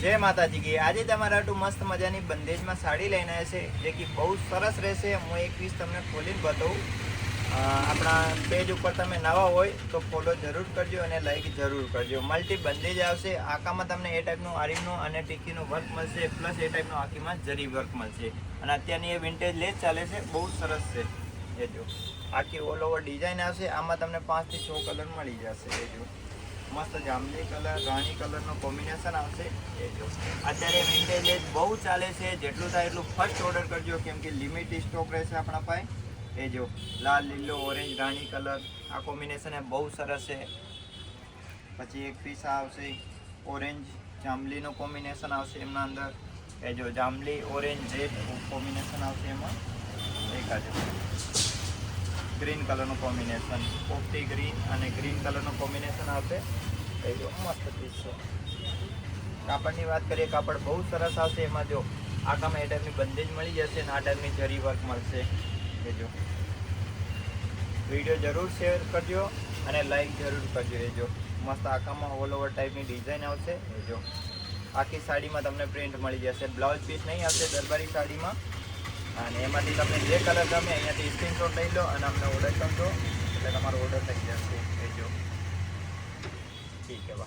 जय माताजी की। आज तमारा हाटू मस्त मजानी बंदेज में साड़ी लईने आव्या छे जे कि बहुत सरस रहेशे। हूँ एक पीस तमने खोलीने बताऊँ। अपना पेज पर तमे नवा होय तो फॉलो जरूर करजो और लाइक जरूर करजो। मल्टी बंदेज आवशे। आकामां तमने ए टाइपनुं आरीमनुं अने टीकीनुं वर्क मळशे प्लस ए टाइपनुं आखीमां जरी वर्क मळशे अने अत्यारनी ए विंटेज लेस चाले छे। बहुत सरस छे। ए जो आखी ऑल ओवर डिजाइन आवशे। आमां तमने 5 થી 6 कलर मळी जशे। ए जो मस्त जामली कलर राणी कलर कॉम्बिनेशन आवशे। ए जो अत्यारे विंटेज लेस बहुत चाले छे। जेटલું થાય એટલું फर्स्ट ऑर्डर करजो केम के लिमिट स्टॉक रहेशे आपणा पासे। ए जो लाल लीलो ऑरेंज राणी कलर आ कॉम्बिनेशन है बहुत सरस है। पछी एक पीस आवशे ऑरेंज जामलीनो कॉम्बिनेशन आवशे एमना अंदर। ए जो जामली ऑरेंज रेड कॉम्बिनेशन आवशे एमां। एक आज ग्रीन कलर कॉम्बिनेशन पोपटी ग्रीन और ग्रीन कलर कॉम्बिनेशन आवशे। ए जो मस्त पीस है। कापड़नी बात करिए कापड़ बहुत सरस आवशे। एमां जो आखामां ए टाइपनी बंदेज मळी जशे अने आ टाइपनी जरी वर्क मळशे। ए जो वीडियो जरूर शेयर करजो और लाइक जरूर करजो। ए जो मस्त आखामां ऑल ओवर टाइपनी डिजाइन आवशे। ए जो आखी साड़ी में तमने प्रिंट मळी जशे। ब्लाउज पीस नहीं आवशे दरबारी साड़ी में। અને એમાંથી તમને જે કલર ગમે અહીંયાથી સ્ક્રીનશોટ લઈ લો અને અમને ઓર્ડર કરજો એટલે તમારો ઓર્ડર થઈ જશે। એ જો ઠીક है बा।